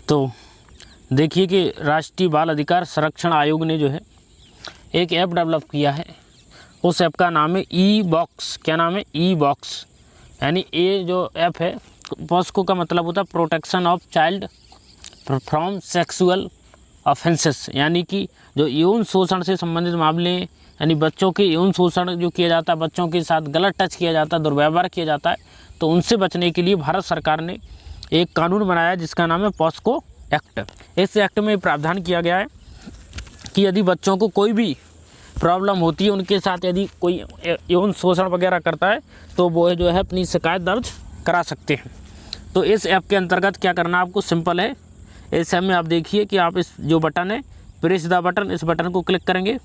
तो देखिए कि राष्ट्रीय बाल अधिकार संरक्षण आयोग ने जो है एक ऐप डेवलप किया है। उस ऐप का नाम है ई बॉक्स। क्या नाम है? E box. यानी ये जो ऐप है, पॉस्को का मतलब होता है protection of child from sexual offences, यानी कि जो यौन शोषण से संबंधित मामले, यानी बच्चों के यौन शोषण जो किया जाता है, बच्चों के साथ गलत टच किया जाता है, दुर्व्यवहार किया जाता है, तो उनसे बचने के लिए भारत सरकार ने एक कानून बनाया जिसका नाम है पॉस्को एक्ट। इस एक्ट में प्रावधान किया गया है कि यदि बच्चों को कोई भी प्रॉब्लम होती है, उनके साथ यदि कोई यौन शोषण वगैरह करता है, तो वो जो है अपनी शिकायत दर्ज करा सकते हैं। तो इस ऐप के अंतर्गत क्या करना आपको, सिंपल है। इस ऐप में आप देखिए कि आप इस जो बटन है, प्रेस द बटन, इस बटन को क्लिक करेंगे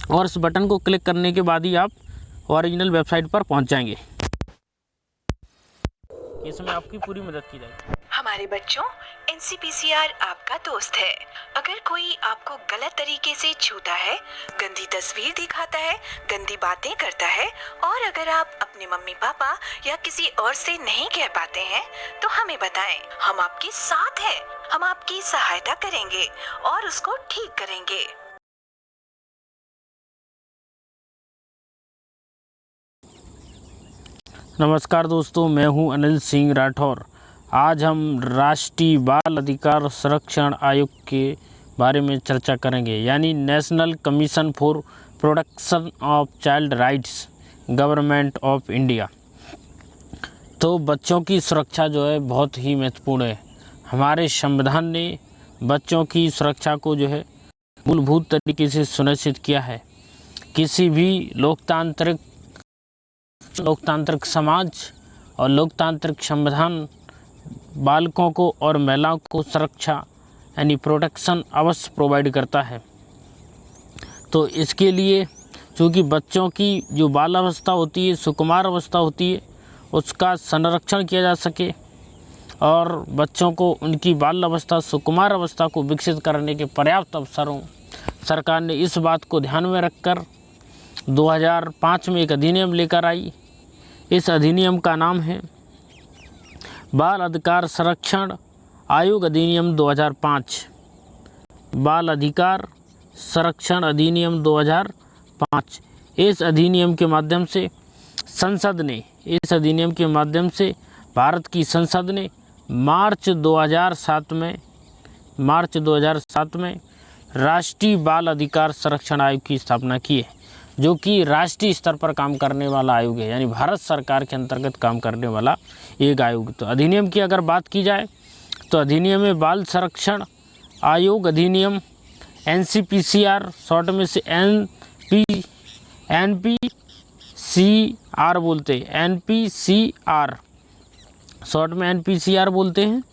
और इस बटन को क्लिक करने के बाद ही आप ओरिजिनल वेबसाइट पर पहुंच जाएंगे। इसमें आपकी पूरी मदद की जाएगी। हमारे बच्चों, NCPCR आपका दोस्त है। अगर कोई आपको गलत तरीके से छूता है, गंदी तस्वीर दिखाता है, गंदी बातें करता है, और अगर आप अपने मम्मी पापा या किसी और से नहीं कह पाते हैं, तो हमें बताएं। हम आपके साथ हैं। हम आपकी सहायता करेंगे और उसको ठीक करेंगे। नमस्कार दोस्तों, मैं हूं अनिल सिंह राठौर। आज हम राष्ट्रीय बाल अधिकार संरक्षण आयोग के बारे में चर्चा करेंगे, यानी national commission for protection of child rights, government of India. तो बच्चों की सुरक्षा जो है बहुत ही महत्वपूर्ण है। हमारे संविधान ने बच्चों की सुरक्षा को जो है मूलभूत तरीके से सुनिश्चित किया है। किसी भी लोकतांत्रिक समाज और लोकतांत्रिक संविधान बालकों को और महिलाओं को सुरक्षा यानी प्रोटेक्शन अवश्य प्रोवाइड करता है। तो इसके लिए चूँकि बच्चों की जो बाल अवस्था होती है, सुकुमार अवस्था होती है, उसका संरक्षण किया जा सके और बच्चों को उनकी बाल अवस्था, सुकुमार अवस्था को विकसित करने के पर्याप्त अवसरों, सरकार ने इस बात को ध्यान में रखकर 2005 में एक अधिनियम लेकर आई। इस अधिनियम का नाम है बाल अधिकार संरक्षण आयोग अधिनियम 2005। बाल अधिकार संरक्षण अधिनियम 2005। इस अधिनियम के माध्यम से भारत की संसद ने मार्च 2007 में राष्ट्रीय बाल अधिकार संरक्षण आयोग की स्थापना की है, जो कि राष्ट्रीय स्तर पर काम करने वाला आयोग है, यानी भारत सरकार के अंतर्गत काम करने वाला एक आयोग। तो अधिनियम की अगर बात की जाए तो अधिनियम में बाल संरक्षण आयोग अधिनियम NCPCR, शॉर्ट में से NPCR बोलते हैं, NPCR शॉर्ट में NPCR बोलते हैं।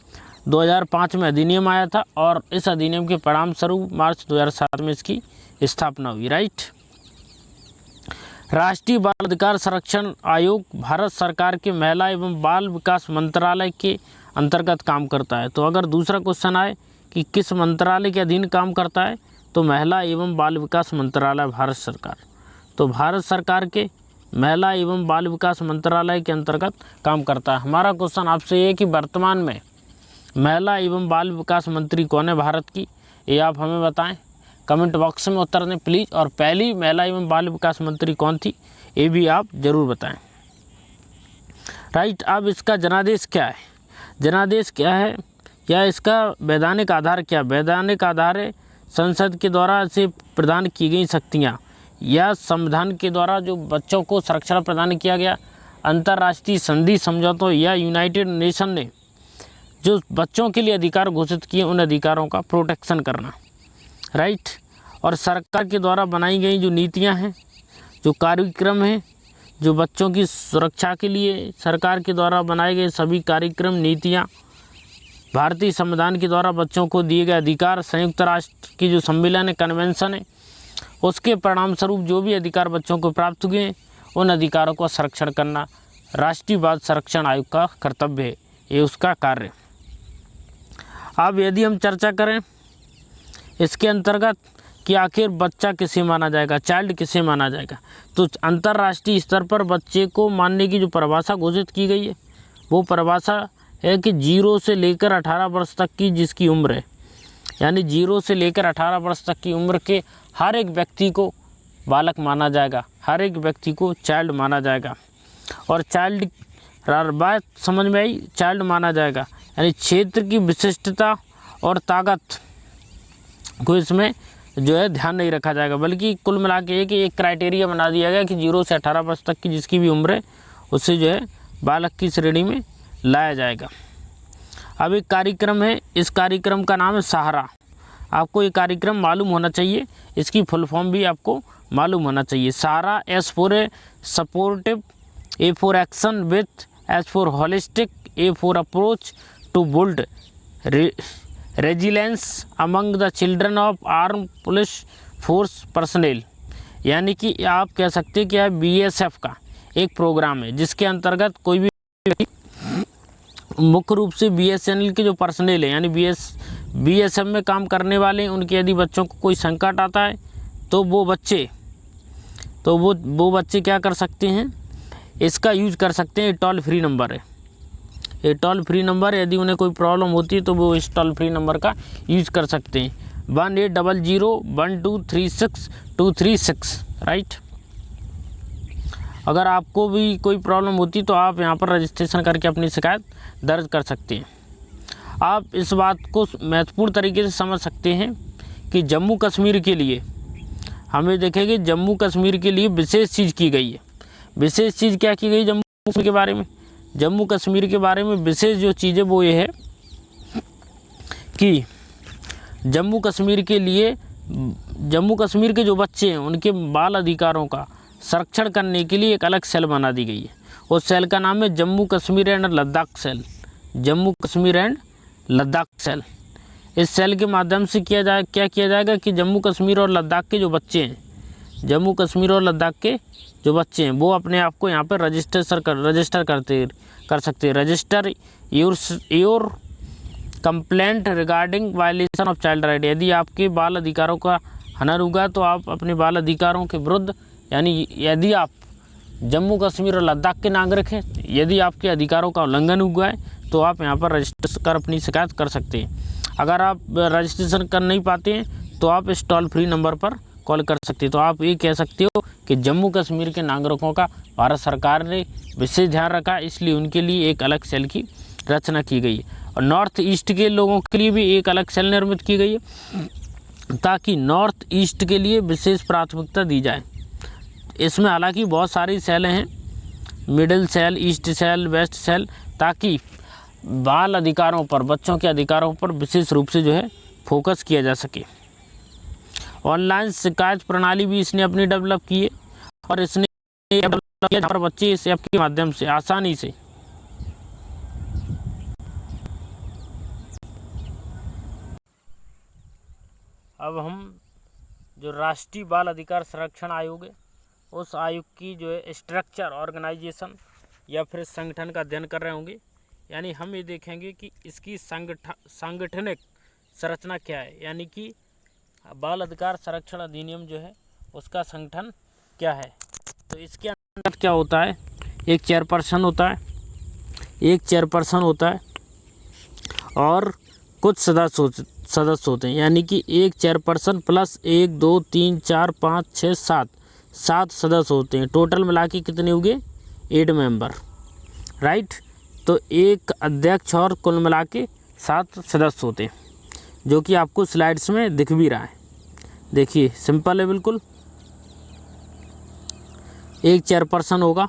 2005 में अधिनियम आया था और इस अधिनियम के परिणाम स्वरूप मार्च 2007 में इसकी स्थापना हुई। राइट। राष्ट्रीय बाल अधिकार संरक्षण आयोग भारत सरकार के महिला एवं बाल विकास मंत्रालय के अंतर्गत काम करता है। तो अगर दूसरा क्वेश्चन आए कि किस मंत्रालय के अधीन काम करता है, तो महिला एवं बाल विकास मंत्रालय, भारत सरकार। तो भारत सरकार के महिला एवं बाल विकास मंत्रालय के अंतर्गत काम करता है। हमारा क्वेश्चन आपसे ये है कि वर्तमान में महिला एवं बाल विकास मंत्री कौन है भारत की, ये आप हमें बताएं। कमेंट बॉक्स में उत्तर दें प्लीज़। और पहली महिला एवं बाल विकास मंत्री कौन थी, ये भी आप ज़रूर बताएं। राइट। अब इसका जनादेश क्या है, या इसका वैधानिक आधार क्या? वैधानिक आधार है संसद के द्वारा इसे प्रदान की गई शक्तियाँ, या संविधान के द्वारा जो बच्चों को संरक्षण प्रदान किया गया, अंतर्राष्ट्रीय संधि समझौतों या यूनाइटेड नेशन ने जो बच्चों के लिए अधिकार घोषित किए, उन अधिकारों का प्रोटेक्शन करना। राइट। और सरकार के द्वारा बनाई गई जो नीतियां हैं, जो कार्यक्रम हैं, जो बच्चों की सुरक्षा के लिए सरकार के द्वारा बनाए गए सभी कार्यक्रम, नीतियां, भारतीय संविधान के द्वारा बच्चों को दिए गए अधिकार, संयुक्त राष्ट्र की जो सम्मेलन है, कन्वेंशन है, उसके परिणाम स्वरूप जो भी अधिकार बच्चों को प्राप्त हुए हैं, उन अधिकारों का संरक्षण करना राष्ट्रीय बाल संरक्षण आयोग का कर्तव्य है, ये उसका कार्य। अब यदि हम चर्चा करें इसके अंतर्गत कि आखिर बच्चा किसे माना जाएगा, चाइल्ड किसे माना जाएगा, तो अंतर्राष्ट्रीय स्तर पर बच्चे को मानने की जो परिभाषा घोषित की गई है, वो परिभाषा है कि 0 से लेकर 18 वर्ष तक की जिसकी उम्र है, यानी 0 से लेकर 18 वर्ष तक की उम्र के हर एक व्यक्ति को बालक माना जाएगा, हर एक व्यक्ति को चाइल्ड माना जाएगा। और चाइल्ड बात समझ में आई, चाइल्ड माना जाएगा, यानी क्षेत्र की विशिष्टता और ताकत को इसमें जो है ध्यान नहीं रखा जाएगा, बल्कि कुल मिला के एक क्राइटेरिया बना दिया गया कि 0 से 18 वर्ष तक की जिसकी भी उम्र है उसे जो है बालक की श्रेणी में लाया जाएगा। अब एक कार्यक्रम है, इस कार्यक्रम का नाम है सहारा। आपको ये कार्यक्रम मालूम होना चाहिए, इसकी फुल फॉर्म भी आपको मालूम होना चाहिए। Sahara S for supportive, A for action with, S for holistic, A for approach to build resilience among the children of arm police force personal. यानी कि आप कह सकते हैं कि यह BSF का एक प्रोग्राम है जिसके अंतर्गत कोई भी मुख्य रूप से BSNL के जो पर्सनल है, यानी BSF में काम करने वाले हैं, उनके यदि बच्चों को कोई संकट आता है तो वो बच्चे क्या कर सकते हैं, इसका यूज़ कर सकते हैं। टोल फ्री नंबर है, ये टोल फ्री नंबर, यदि उन्हें कोई प्रॉब्लम होती है तो वो इस टोल फ्री नंबर का यूज़ कर सकते हैं, 1800-1236-236, राइट। अगर आपको भी कोई प्रॉब्लम होती तो आप यहाँ पर रजिस्ट्रेशन करके अपनी शिकायत दर्ज कर सकते हैं। आप इस बात को महत्वपूर्ण तरीके से समझ सकते हैं कि जम्मू कश्मीर के लिए हमें देखेंगे, जम्मू कश्मीर के लिए विशेष चीज़ की गई है। विशेष चीज़ क्या की गई जम्मू कश्मीर के बारे में? जम्मू कश्मीर के बारे में विशेष जो चीज़ है वो ये है कि जम्मू कश्मीर के लिए, जम्मू कश्मीर के जो बच्चे हैं उनके बाल अधिकारों का संरक्षण करने के लिए एक अलग सेल बना दी गई है। उस सेल का नाम है Jammu Kashmir and Ladakh cell, Jammu Kashmir and Ladakh cell. इस सेल के माध्यम से क्या किया जाएगा कि जम्मू कश्मीर और लद्दाख के जो बच्चे हैं, जम्मू कश्मीर और लद्दाख के जो बच्चे हैं वो अपने आप को यहाँ पर रजिस्टर कर सकते हैं। Register your complaint regarding violation of child right. यदि आपके बाल अधिकारों का हनन हुआ तो आप अपने बाल अधिकारों के विरुद्ध, यानी यदि आप जम्मू कश्मीर और लद्दाख के नागरिक हैं, यदि आपके अधिकारों का उल्लंघन हुआ है तो आप यहाँ पर रजिस्टर कर अपनी शिकायत कर सकते हैं। अगर आप रजिस्ट्रेशन कर नहीं पाते हैं तो आप इस टोल फ्री नंबर पर कॉल कर सकते हैं। तो आप ये कह सकते हो कि जम्मू कश्मीर के नागरिकों का भारत सरकार ने विशेष ध्यान रखा, इसलिए उनके लिए एक अलग सेल की रचना की गई है। और नॉर्थ ईस्ट के लोगों के लिए भी एक अलग सेल निर्मित की गई है ताकि नॉर्थ ईस्ट के लिए विशेष प्राथमिकता दी जाए। इसमें हालांकि बहुत सारी सेलें हैं, middle cell, east cell, west cell, ताकि बाल अधिकारों पर, बच्चों के अधिकारों पर विशेष रूप से जो है फोकस किया जा सके। ऑनलाइन शिकायत प्रणाली भी इसने अपनी डेवलप की है और इसने डेवलप किया जहाँ पर बच्चे इस ऐप के माध्यम से आसानी से अब हम जो राष्ट्रीय बाल अधिकार संरक्षण आयोग है उस आयोग की जो है स्ट्रक्चर, ऑर्गेनाइजेशन या फिर संगठन का अध्ययन कर रहे होंगे। यानी हम ये देखेंगे कि इसकी सांगठनिक संरचना क्या है, यानी कि बाल अधिकार संरक्षण अधिनियम जो है उसका संगठन क्या है। तो इसके अंदर क्या होता है, एक चेयरपर्सन होता है और कुछ सदस्य होते हैं, यानी कि एक चेयरपर्सन प्लस 1 2 3 4 5 6 7 सदस्य होते हैं। टोटल मिला के कितने हो गए? 8 मेंबर, राइट। तो एक अध्यक्ष और कुल मिला के 7 सदस्य होते हैं, जो कि आपको स्लाइड्स में दिख भी रहा है। देखिए सिंपल है बिल्कुल। एक चेयरपर्सन होगा।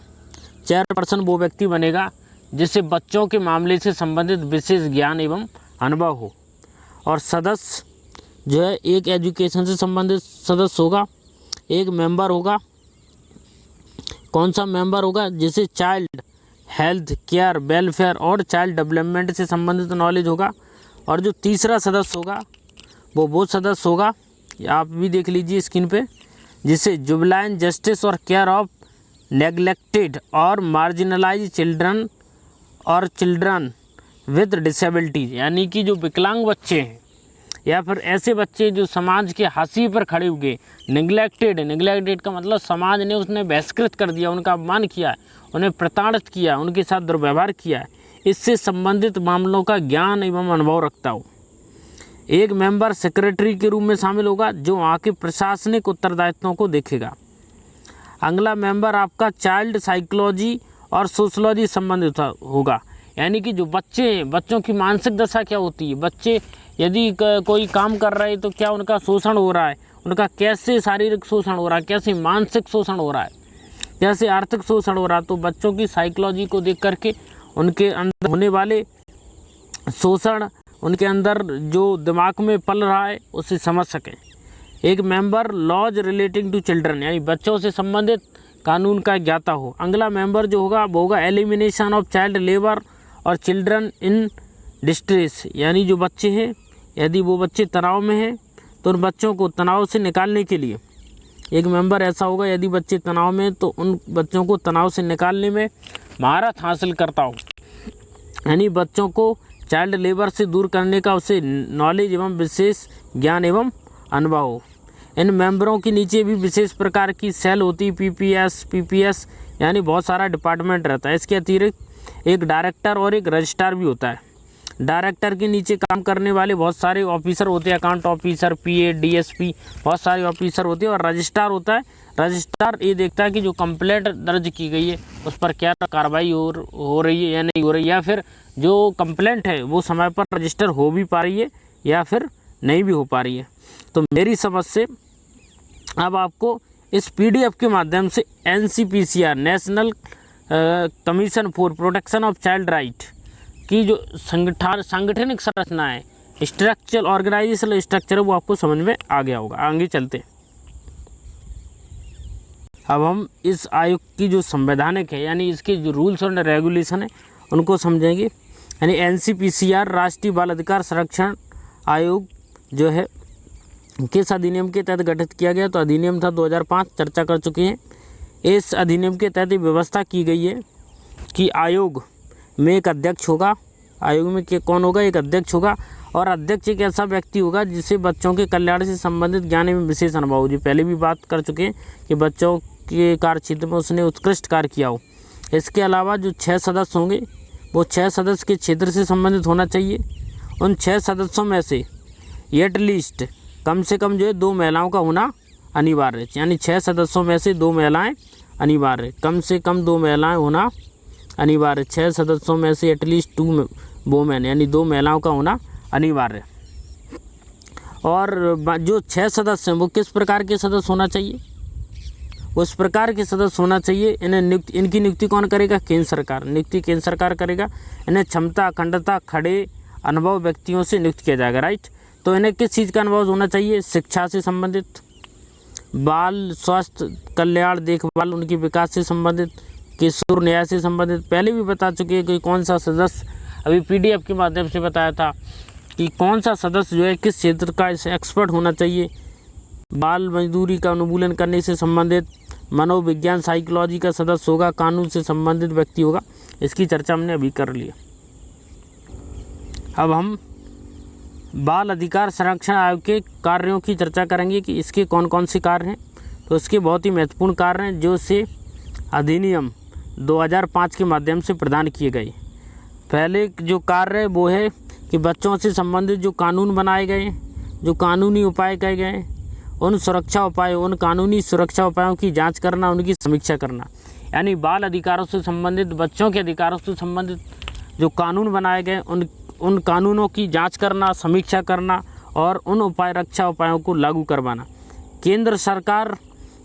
चेयरपर्सन वो व्यक्ति बनेगा जिससे बच्चों के मामले से संबंधित विशेष ज्ञान एवं अनुभव हो। और सदस्य जो है एक एजुकेशन से संबंधित सदस्य होगा। एक मेंबर होगा, कौन सा मेंबर होगा? जिसे चाइल्ड हेल्थ केयर, वेलफेयर और चाइल्ड डेवलपमेंट से संबंधित नॉलेज होगा। और जो तीसरा सदस्य होगा वो सदस्य होगा, आप भी देख लीजिए स्क्रीन पे, जिसे जुवेनाइल जस्टिस और केयर ऑफ नेग्लेक्टेड और मार्जिनलाइज चिल्ड्रन और चिल्ड्रन विद डिसेबिलिटीज, यानी कि जो विकलांग बच्चे हैं या फिर ऐसे बच्चे जो समाज के हाशिए पर खड़े हुए, नेग्लेक्टेड का मतलब समाज ने उसने बहिष्कृत कर दिया, उनका अपमान किया, उन्हें प्रताड़ित किया, उनके साथ दुर्व्यवहार किया, इससे संबंधित मामलों का ज्ञान एवं अनुभव रखता हो। एक मेंबर सेक्रेटरी के रूप में शामिल होगा जो वहाँ के प्रशासनिक उत्तरदायित्वों को देखेगा। अगला मेंबर आपका चाइल्ड साइकोलॉजी और सोशलॉजी संबंधित होगा, यानी कि जो बच्चे हैं, बच्चों की मानसिक दशा क्या होती है, बच्चे यदि कोई काम कर रहे हैं तो क्या उनका शोषण हो रहा है, उनका कैसे शारीरिक शोषण हो रहा है, कैसे मानसिक शोषण हो रहा है, कैसे आर्थिक शोषण हो रहा है। तो बच्चों की साइकोलॉजी को देख करके उनके अंदर होने वाले शोषण, उनके अंदर जो दिमाग में पल रहा है उसे समझ सकें। एक member laws relating to children, यानी बच्चों से संबंधित कानून का ज्ञाता हो। अगला मेंबर जो होगा वो होगा एलिमिनेशन ऑफ चाइल्ड लेबर और चिल्ड्रन इन डिस्ट्रेस, यानी जो बच्चे हैं यदि वो बच्चे तनाव में हैं तो उन बच्चों को तनाव से निकालने के लिए एक मेंबर ऐसा होगा, यदि बच्चे तनाव में तो उन बच्चों को तनाव से निकालने में महारत हासिल करता हो, यानी बच्चों को चाइल्ड लेबर से दूर करने का उसे नॉलेज एवं विशेष ज्ञान एवं अनुभव हो। इन मेंबरों के नीचे भी विशेष प्रकार की सेल होती है, पीपीएस, यानी बहुत सारा डिपार्टमेंट रहता है। इसके अतिरिक्त एक डायरेक्टर और एक रजिस्ट्रार भी होता है। डायरेक्टर के नीचे काम करने वाले बहुत सारे ऑफिसर होते हैं, अकाउंट ऑफिसर, पीए, डीएसपी, बहुत सारे ऑफिसर होते हैं। और रजिस्ट्रार होता है, रजिस्ट्रार ये देखता है कि जो कंप्लेंट दर्ज की गई है उस पर क्या कार्रवाई हो रही है या नहीं हो रही है, या फिर जो कंप्लेंट है वो समय पर रजिस्टर हो भी पा रही है या फिर नहीं भी हो पा रही है। तो मेरी समझ से अब आपको इस पीडीएफ के माध्यम से NCPCR, national commission for protection of child right की जो सांगठनिक संरचना है, स्ट्रक्चर, ऑर्गेनाइजेशनल स्ट्रक्चर है, वो आपको समझ में आ गया होगा। आगे चलते अब हम इस आयोग की जो संवैधानिक है, यानी इसके जो रूल्स और रेगुलेशन है उनको समझेंगे। यानी एनसीपीसीआर राष्ट्रीय बाल अधिकार संरक्षण आयोग जो है किस अधिनियम के तहत गठित किया गया, तो अधिनियम था 2005, चर्चा कर चुके हैं। इस अधिनियम के तहत व्यवस्था की गई है कि आयोग में एक अध्यक्ष होगा। आयोग में कौन होगा? एक अध्यक्ष होगा, और अध्यक्ष एक ऐसा व्यक्ति होगा जिसे बच्चों के कल्याण से संबंधित ज्ञान एवं विशेष अनुभव हो। जी पहले भी बात कर चुके हैं कि बच्चों के कार्य क्षेत्र में उसने उत्कृष्ट कार्य किया हो। इसके अलावा जो 6 सदस्य होंगे वो 6 सदस्य के क्षेत्र से संबंधित होना चाहिए। उन 6 सदस्यों में से एटलीस्ट कम से कम जो है 2 महिलाओं का होना अनिवार्य है, यानी 6 सदस्यों में से 2 महिलाएं अनिवार्य, कम से कम 2 महिलाएं होना अनिवार्य। 6 सदस्यों में से एटलीस्ट 2 वोमेन, यानी 2 महिलाओं का होना अनिवार्य। और जो 6 सदस्य हैं वो किस प्रकार के सदस्य होना चाहिए? उस प्रकार के सदस्य होना चाहिए। इनकी नियुक्ति कौन करेगा? केंद्र सरकार। नियुक्ति केंद्र सरकार करेगा। इन्हें क्षमता, अखंडता, खड़े अनुभव व्यक्तियों से नियुक्त किया जाएगा, राइट। तो इन्हें किस चीज़ का अनुभव होना चाहिए? शिक्षा से संबंधित, बाल स्वास्थ्य कल्याण देखभाल, उनके विकास से संबंधित, किशोर न्याय से संबंधित। पहले भी बता चुके हैं कि कौन सा सदस्य, अभी पीडीएफ के माध्यम से बताया था कि कौन सा सदस्य जो है किस क्षेत्र का एक्सपर्ट होना चाहिए। बाल मजदूरी का उन्मूलन करने से संबंधित, मनोविज्ञान साइकोलॉजी का सदस्य होगा, कानून से संबंधित व्यक्ति होगा। इसकी चर्चा हमने अभी कर ली। अब हम बाल अधिकार संरक्षण आयोग के कार्यों की चर्चा करेंगे कि इसके कौन कौन से कार्य हैं। तो इसके बहुत ही महत्वपूर्ण कार्य हैं जो से अधिनियम 2005 के माध्यम से प्रदान किए गए। पहले जो कार्य है वो है कि बच्चों से संबंधित जो कानून बनाए गए, जो कानूनी उपाय किए गए, उन सुरक्षा उपायों, उन कानूनी सुरक्षा उपायों की जांच करना, उनकी समीक्षा करना। यानी बाल अधिकारों से संबंधित, बच्चों के अधिकारों से संबंधित जो कानून बनाए गए उन कानूनों की जांच करना, समीक्षा करना और उन रक्षा उपायों को लागू करवाना। केंद्र सरकार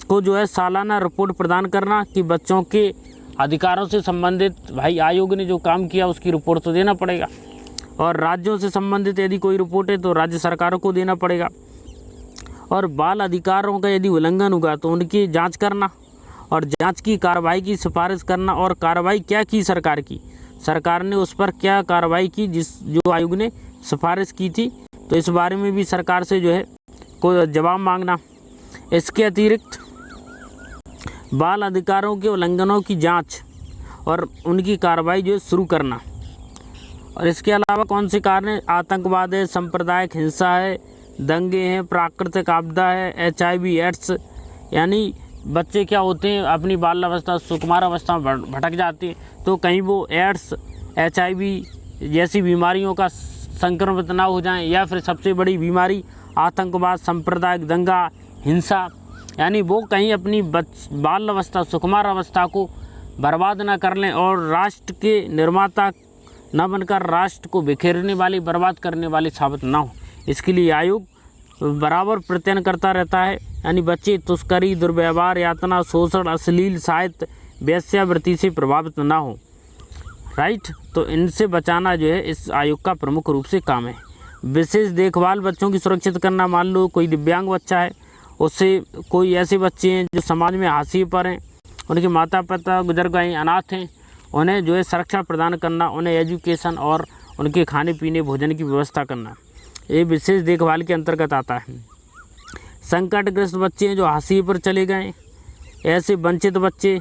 को जो है सालाना रिपोर्ट प्रदान करना कि बच्चों के अधिकारों से संबंधित भाई आयोग ने जो काम किया उसकी रिपोर्ट तो देना पड़ेगा। और राज्यों से संबंधित यदि कोई रिपोर्ट है तो राज्य सरकारों को देना पड़ेगा। और बाल अधिकारों का यदि उल्लंघन होगा तो उनकी जांच करना और जांच की कार्रवाई की सिफारिश करना। और कार्रवाई क्या की सरकार ने उस पर क्या कार्रवाई की जो आयोग ने सिफारिश की थी, तो इस बारे में भी सरकार से जो है कोई जवाब मांगना। इसके अतिरिक्त बाल अधिकारों के उल्लंघनों की जांच और उनकी कार्रवाई जो है शुरू करना। और इसके अलावा कौन से कार्य हैं? आतंकवाद है, सांप्रदायिक हिंसा है, दंगे हैं, प्राकृतिक आपदा है, HIV एड्स, यानी बच्चे क्या होते हैं अपनी बाल अवस्था, सुकुमार अवस्था में भटक जाते हैं, तो कहीं वो एड्स HIV जैसी बीमारियों का संक्रमित ना हो जाएं, या फिर सबसे बड़ी बीमारी आतंकवाद, सांप्रदायिक दंगा, हिंसा, यानी वो कहीं अपनी बाल अवस्था, सुकुमार अवस्था को बर्बाद ना कर लें और राष्ट्र के निर्माता न बनकर राष्ट्र को बिखेरने वाली, बर्बाद करने वाली साबित ना हो। इसके लिए आयोग बराबर प्रयत्न करता रहता है। यानी बच्चे तस्करी, दुर्व्यवहार, यातना, शोषण, अश्लील साहित्य, वेश्यावृत्ति से प्रभावित ना हो। राइट, तो इनसे बचाना जो है इस आयोग का प्रमुख रूप से काम है। विशेष देखभाल बच्चों की सुरक्षित करना। मान लो कोई दिव्यांग बच्चा है, उससे कोई ऐसे बच्चे हैं जो समाज में हाशिए पर हैं, उनके माता पिता गुजर गए, अनाथ हैं, उन्हें जो है सुरक्षा प्रदान करना, उन्हें एजुकेशन और उनके खाने पीने भोजन की व्यवस्था करना, ये विशेष देखभाल के अंतर्गत आता है। संकटग्रस्त बच्चे हैं जो हाशिए पर चले गए, ऐसे वंचित बच्चे,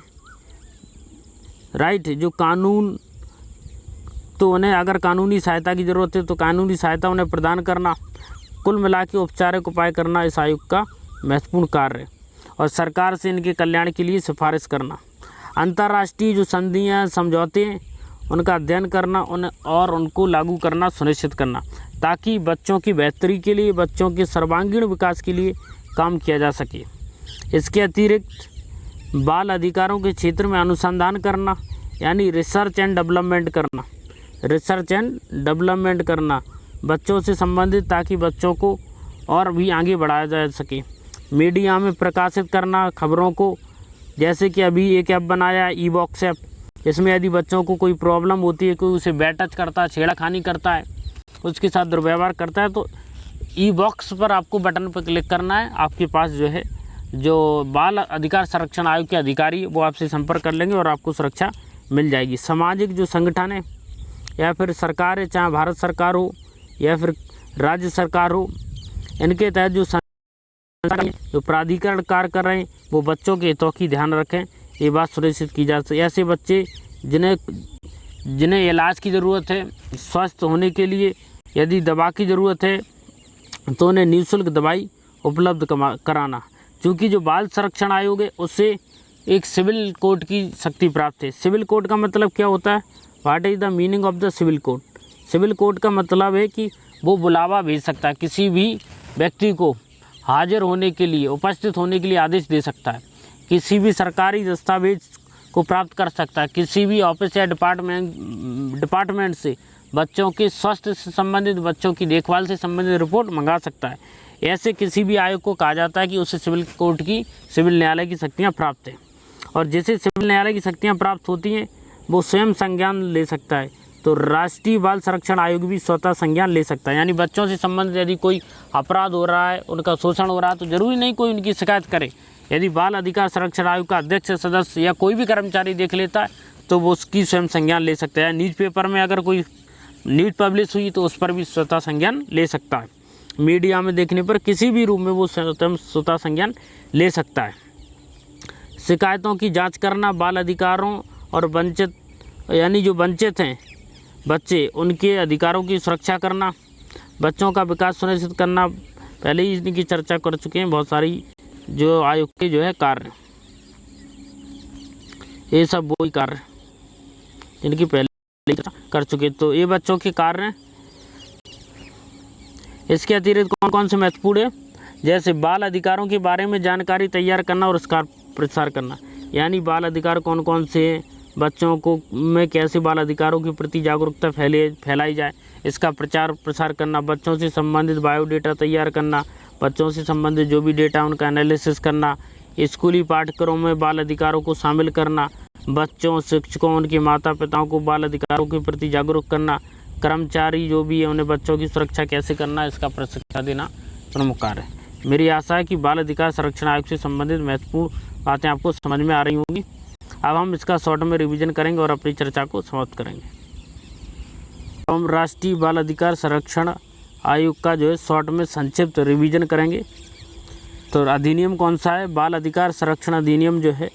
राइट, जो कानून, तो उन्हें अगर कानूनी सहायता की ज़रूरत है तो कानूनी सहायता उन्हें प्रदान करना। कुल मिला के उपचारिक उपाय करना इस आयोग का महत्वपूर्ण कार्य है। और सरकार से इनके कल्याण के लिए सिफारिश करना। अंतर्राष्ट्रीय जो संधियाँ, समझौते हैं, उनका अध्ययन करना, और उनको लागू करना सुनिश्चित करना, ताकि बच्चों की बेहतरी के लिए, बच्चों के सर्वांगीण विकास के लिए काम किया जा सके। इसके अतिरिक्त बाल अधिकारों के क्षेत्र में अनुसंधान करना, यानी रिसर्च एंड डेवलपमेंट करना, रिसर्च एंड डेवलपमेंट करना बच्चों से संबंधित, ताकि बच्चों को और भी आगे बढ़ाया जा सके। मीडिया में प्रकाशित करना खबरों को, जैसे कि अभी एक ऐप बनाया है ई-बॉक्स ऐप, इसमें यदि बच्चों को कोई प्रॉब्लम होती है, कोई उसे बैड टच करता है, छेड़खानी करता है, उसके साथ दुर्व्यवहार करता है, तो ई-बॉक्स पर आपको बटन पर क्लिक करना है। आपके पास जो है जो बाल अधिकार संरक्षण आयोग के अधिकारी वो आपसे संपर्क कर लेंगे और आपको सुरक्षा मिल जाएगी। सामाजिक जो संगठन है या फिर सरकार है, चाहे भारत सरकार हो या फिर राज्य सरकार हो, इनके तहत जो प्राधिकरण कार्य कर रहे हैं वो बच्चों के हितों की ध्यान रखें, ये बात सुनिश्चित की जा सके। ऐसे बच्चे जिन्हें इलाज की ज़रूरत है, स्वस्थ होने के लिए यदि दवा की ज़रूरत है तो उन्हें निःशुल्क दवाई उपलब्ध कराना। चूँकि जो बाल संरक्षण आयोग है उससे एक सिविल कोड की शक्ति प्राप्त है। सिविल कोड का मतलब क्या होता है? What is the meaning of the civil code? Civil code का मतलब है कि वो बुलावा भेज सकता है, किसी भी व्यक्ति को हाजिर होने के लिए, उपस्थित होने के लिए आदेश दे सकता है, किसी भी सरकारी दस्तावेज को प्राप्त कर सकता है, किसी भी ऑफिस या डिपार्टमेंट से बच्चों के स्वास्थ्य से संबंधित, बच्चों की देखभाल से संबंधित रिपोर्ट मंगा सकता है। ऐसे किसी भी आयोग को कहा जाता है कि उसे सिविल कोर्ट की, सिविल न्यायालय की शक्तियाँ प्राप्त हैं। और जैसे सिविल न्यायालय की शक्तियाँ प्राप्त होती हैं वो स्वयं संज्ञान ले सकता है। तो राष्ट्रीय बाल संरक्षण आयोग भी स्वतः संज्ञान ले सकता है। यानी बच्चों से संबंधित यदि कोई अपराध हो रहा है, उनका शोषण हो रहा है, तो जरूरी नहीं कोई उनकी शिकायत करे। यदि बाल अधिकार संरक्षण आयोग का अध्यक्ष, सदस्य या कोई भी कर्मचारी देख लेता है तो वो उसकी स्वयं संज्ञान ले सकता है। न्यूज़पेपर में अगर कोई न्यूज़ पब्लिश हुई तो उस पर भी स्वतः संज्ञान ले सकता है। मीडिया में देखने पर किसी भी रूप में वो स्वतः संज्ञान ले सकता है। शिकायतों की जांच करना, बाल अधिकारों और वंचित, यानी जो वंचित हैं बच्चे, उनके अधिकारों की सुरक्षा करना, बच्चों का विकास सुनिश्चित करना, पहले ही इनकी चर्चा कर चुके हैं। बहुत सारी जो आयोग के जो है कार्य, ये सब वही कार्य जिनकी पहले कर चुके, तो ये बच्चों के कार्य हैं। इसके अतिरिक्त कौन कौन से महत्वपूर्ण है? जैसे बाल अधिकारों के बारे में जानकारी तैयार करना और उसका प्रसार करना, यानी बाल अधिकार कौन कौन से हैं, बच्चों को में कैसे बाल अधिकारों के प्रति जागरूकता फैलाई जाए, इसका प्रचार प्रसार करना, बच्चों से संबंधित बायोडेटा तैयार करना, बच्चों से संबंधित जो भी डेटा उनका एनालिसिस करना, स्कूली पाठ्यक्रमों में बाल अधिकारों को शामिल करना, बच्चों, शिक्षकों, उनके माता पिताओं को बाल अधिकारों के प्रति जागरूक करना, कर्मचारी जो भी है उन्हें बच्चों की सुरक्षा कैसे करना, इसका प्रशिक्षण देना प्रमुख कार्य है। मेरी आशा है कि बाल अधिकार संरक्षण आयोग से संबंधित महत्वपूर्ण बातें आपको समझ में आ रही होंगी। अब हम इसका शॉर्ट में रिवीजन करेंगे और अपनी चर्चा को समाप्त करेंगे। हम राष्ट्रीय बाल अधिकार संरक्षण आयोग का जो है शॉर्ट में संक्षिप्त रिवीजन करेंगे। तो अधिनियम कौन सा है? बाल अधिकार संरक्षण अधिनियम जो है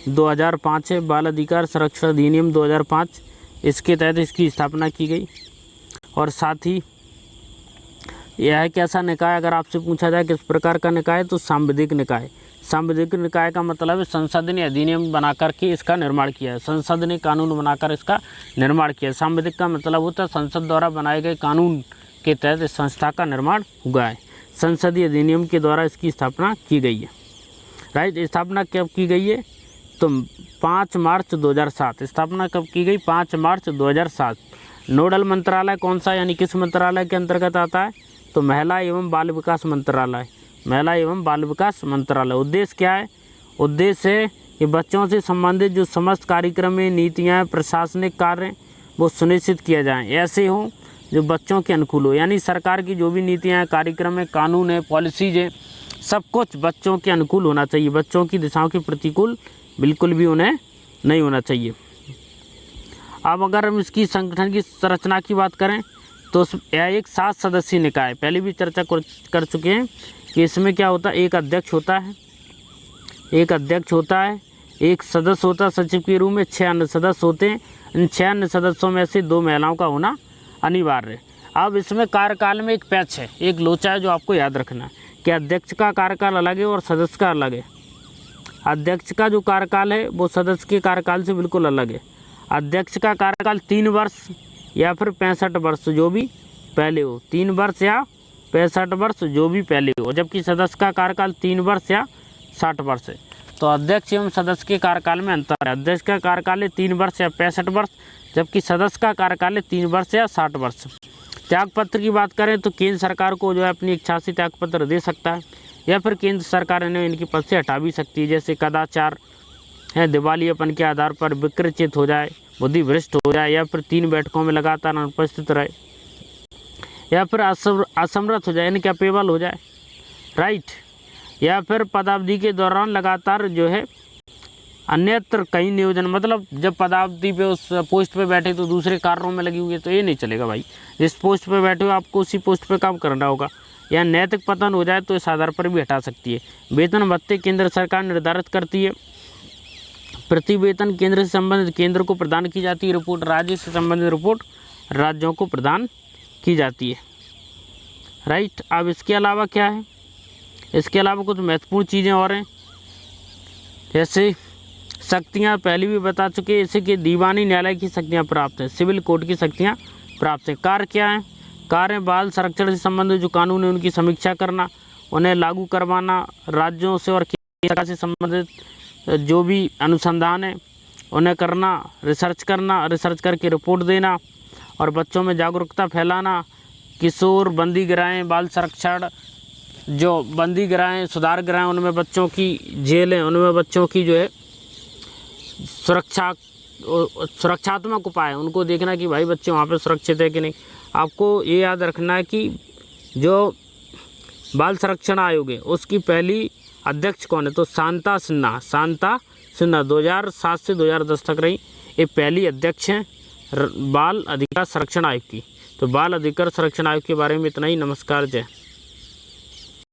2005 है। बाल अधिकार संरक्षण अधिनियम 2005, इसके तहत इसकी स्थापना की गई। और साथ ही यह है कैसा निकाय, अगर आपसे पूछा जाए किस प्रकार का निकाय, तो सांविधिक निकाय। सांविधिक निकाय का मतलब है संसद ने अधिनियम बना करके इसका निर्माण किया है, संसद ने कानून बनाकर इसका निर्माण किया है। सांविधिक का मतलब होता है संसद द्वारा बनाए गए कानून के तहत इस संस्था का निर्माण हुआ है। संसदीय अधिनियम के द्वारा इसकी स्थापना की गई है। राइट, स्थापना कब की गई है? तो 5 मार्च 2007। स्थापना कब की गई? 5 मार्च 2007। नोडल मंत्रालय कौन सा, यानी किस मंत्रालय के अंतर्गत आता है? तो महिला एवं बाल विकास मंत्रालय, महिला एवं बाल विकास मंत्रालय। उद्देश्य क्या है? उद्देश्य है कि बच्चों से संबंधित जो समस्त कार्यक्रम में नीतियाँ, प्रशासनिक कार्य वो सुनिश्चित किया जाएँ, ऐसे हों जो बच्चों के अनुकूल हो। यानी सरकार की जो भी नीतियाँ, कार्यक्रम है, कानून है, पॉलिसीज है, सब कुछ बच्चों के अनुकूल होना चाहिए। बच्चों की दिशाओं के प्रतिकूल बिल्कुल भी उन्हें नहीं होना चाहिए। अब अगर हम इसकी संगठन की संरचना की बात करें तो यह एक 7 सदस्यीय निकाय, पहले भी चर्चा कर चुके हैं कि इसमें क्या होता है, एक अध्यक्ष होता है, एक सदस्य होता है सचिव के रूप में, 6 अन्य सदस्य होते हैं। इन 6 अन्य सदस्यों में से 2 महिलाओं का होना अनिवार्य है। अब इसमें कार्यकाल में एक पैच है, एक लोचा है जो आपको याद रखना है कि अध्यक्ष का कार्यकाल अलग है और सदस्य का अलग है। अध्यक्ष का जो कार्यकाल है वो सदस्य के कार्यकाल से बिल्कुल अलग है। अध्यक्ष का कार्यकाल 3 वर्ष या फिर 65 वर्ष जो भी पहले हो, 3 वर्ष या 65 वर्ष जो भी पहले हो, जबकि सदस्य का कार्यकाल 3 वर्ष या 60 वर्ष है। तो अध्यक्ष एवं सदस्य के कार्यकाल में अंतर है। अध्यक्ष का कार्यकाल है 3 वर्ष या 65 वर्ष, जबकि सदस्य का कार्यकाल है 3 वर्ष या 60 वर्ष। त्यागपत्र की बात करें तो केंद्र सरकार को जो है अपनी इच्छा से त्यागपत्र दे सकता है, या फिर केंद्र सरकार इन्हें इनके पद से हटा भी सकती है। जैसे कदाचार है, दिवालियापन के आधार पर विकृत हो जाए, बुद्धि भ्रष्ट हो जाए, या फिर 3 बैठकों में लगातार अनुपस्थित रहे, या फिर असमर्थ हो जाए, यानी कैपेबल हो जाए। राइट, या फिर पदावधि के दौरान लगातार जो है अन्यत्र कहीं नियोजन, मतलब जब पदावधि पे उस पोस्ट पे बैठे तो दूसरे कार्यों में लगी हुई है, तो ये नहीं चलेगा भाई। जिस पोस्ट पे बैठे हो आपको उसी पोस्ट पे काम करना होगा। या नैतिक पतन हो जाए तो इस आधार पर भी हटा सकती है। वेतन भत्ते केंद्र सरकार निर्धारित करती है। प्रति वेतन केंद्र से संबंधित केंद्र को प्रदान की जाती है रिपोर्ट, राज्य से संबंधित रिपोर्ट राज्यों को प्रदान की जाती है। राइट, अब इसके अलावा क्या है? इसके अलावा कुछ महत्वपूर्ण चीज़ें और हैं, जैसे शक्तियाँ पहले भी बता चुके हैं, जैसे कि दीवानी न्यायालय की शक्तियाँ प्राप्त हैं, सिविल कोर्ट की शक्तियाँ प्राप्त हैं। कार्य क्या है? कार्य बाल संरक्षण से संबंधित जो कानून है उनकी समीक्षा करना, उन्हें लागू करवाना, राज्यों से और केंद्र सरकार से संबंधित जो भी अनुसंधान है उन्हें करना, रिसर्च करके रिपोर्ट देना, और बच्चों में जागरूकता फैलाना। किशोर बंदी गृह, बाल संरक्षण, जो बंदी गृह, सुधार गृह, उनमें बच्चों की जेलें, उनमें बच्चों की जो है सुरक्षात्मक उपाय, उनको देखना कि भाई बच्चे वहाँ पे सुरक्षित है कि नहीं। आपको ये याद रखना है कि जो बाल संरक्षण आयोग है उसकी पहली अध्यक्ष कौन है? तो शांता सिन्हा 2007 से 2010 तक रही, ये पहली अध्यक्ष हैं बाल अधिकार संरक्षण आयोग की। तो बाल अधिकार संरक्षण आयोग के बारे में इतना ही। नमस्कार, जय।